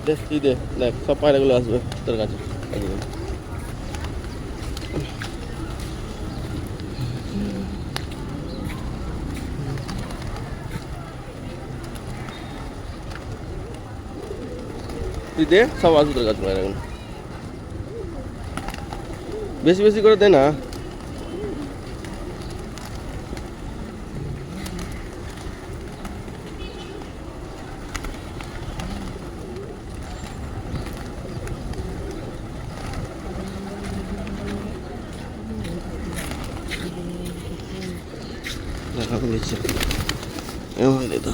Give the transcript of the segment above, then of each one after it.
দেখ তুই দে, দেখ সব পায়রাগুলো আসবে তোর কাছে। তুই দে, সব আসবে তোর কাছে পায়রাগুলো। বেশি বেশি করে দে না। দেখাবো নিচ্ছে এমন তো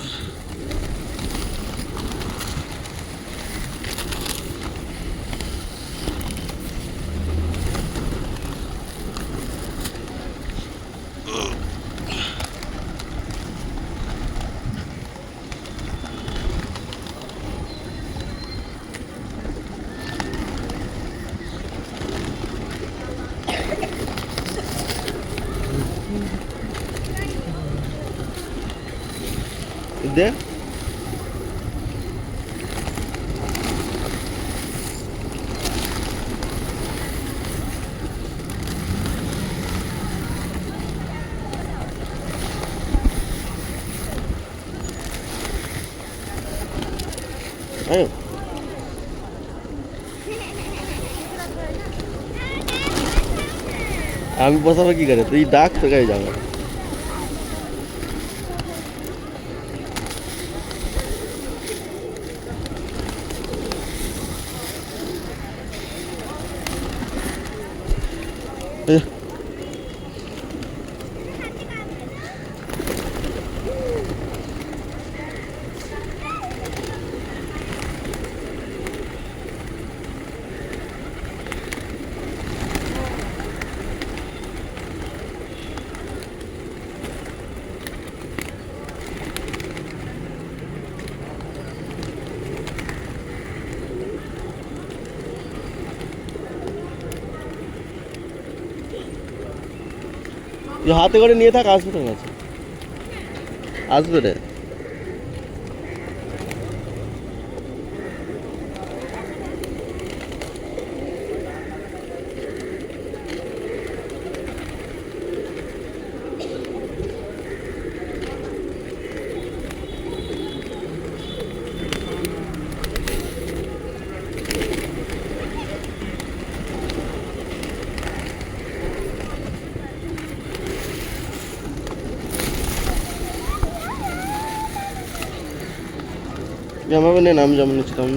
দে। আমি বসাবো কি করে, তুই ডাক তো গায়ে যাবো। তুই হাতে করে নিয়ে থাক, আসবে তোর কাছে, আসবে রে। জামাবে নেন, আমি যেমন নিচ্ছি তেমন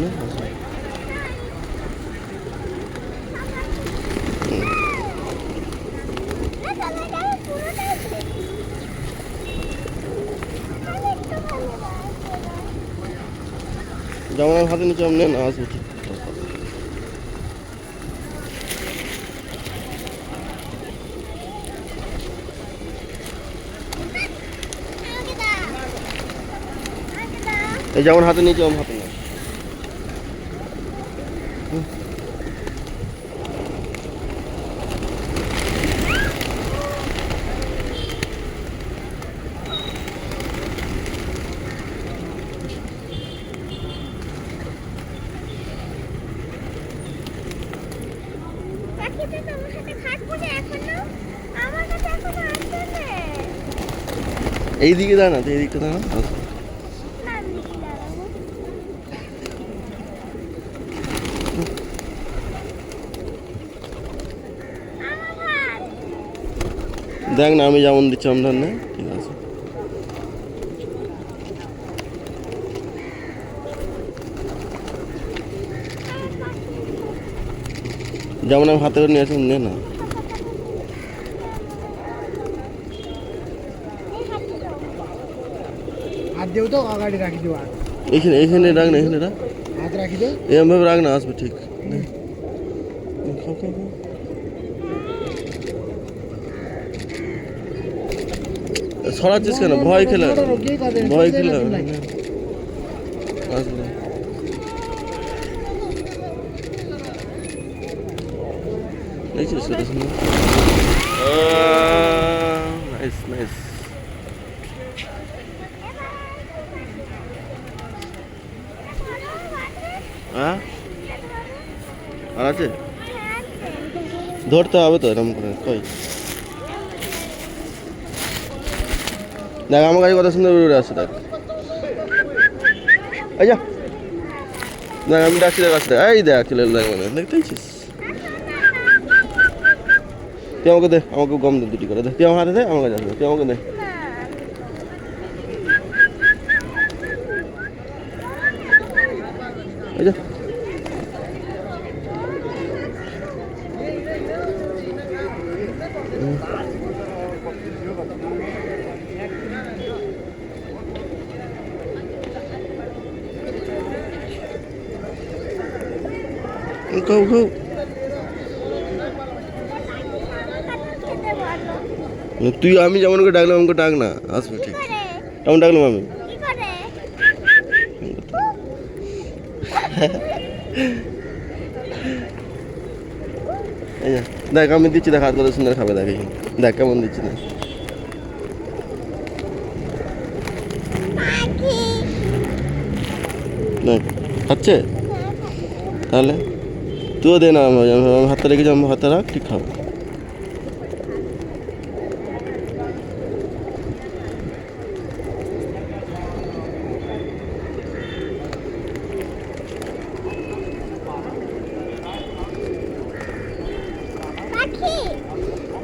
যেমন আমি হাতে নিচ্ছি, আমি নেন, আসবে ঠিক। এই যেমন হাতে নিয়েছি আমার হাতে না। এই দিকে দাঁড়া, এই দিকটা দাঁড়া। দেখ না, আমি যেমন দিচ্ছি আমার না, ঠিক আছে। যেমন আমি হাতে করে নিয়ে আসি, নে না। এখানে এখানে রাখ না, এখানে রাখ, এরমভাবে রাখ না, আসবে ঠিক। ছড়াচ্ছিস কেন, ভয় খেলে, ভয় খেলে আসবে। দেখছিস নাইস নাইস। হ্যাঁ আর আছে ধরতে হবে তো এরকম করে কই দেখ আমার কাছে কত সুন্দর উড়ে আসছে দেখ এই যা দেখ আমি ডাকছি দেখ আসছে এই দেখ চলে দেখ মানে দেখতেছিস তুই আমাকে দে আমাকে গম দে দুটি করে দে তুই আমার হাতে দে আমার কাছে আসবে তুই আমাকে দে এই যা খাও খাও তুই আমি যেমন করে ডাকলাম আমাকে ডাক না আসবে ঠিক কেমন ডাকলাম আমি এই যা দেখ আমি দিচ্ছি দেখ হাত কত সুন্দর খাবে দেখ দেখ কেমন দিচ্ছি না দেখ খাচ্ছে তাহলে তুইও দে না আমার হাতে রেখে আমার হাতে রাখ ঠিক খাবো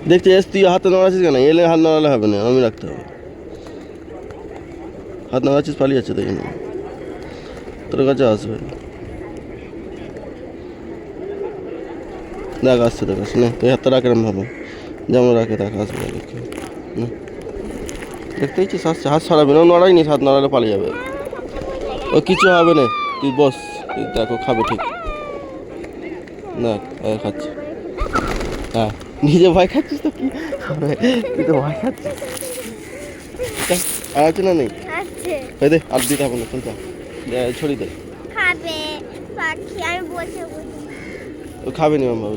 দেখছি এস তুই হাতে নাড়াচ্ছিস কেন এলে হাত নাড়ালে হবে না আমি রাখতে হবে হাত নাড়াচ্ছিস পালিয়ে যাচ্ছে দেখি না তোর কাছে আসবে দেখ আসছে দেখ আসছে না তুই হাতটা রাখ এরম ভাবে যেমন রাখে দেখ আসবে দেখে না দেখতে ইচ্ছিস আসছে হাত সরাবি না নড়াই নি হাত নাড়ালে পালিয়ে যাবে ও কিছু হবে না তুই বস তুই দেখো খাবে ঠিক দেখ খাচ্ছে হ্যাঁ নিজে ভয় খাচ্ছিস তো কি খাবে তুই তো ভয় খাচ্ছিস আর আছে না নেই ওই দে আর দিতে হবে না চলতে ছড়ি দে খাবে পাখি আমি বসে ও খাবে নি মামা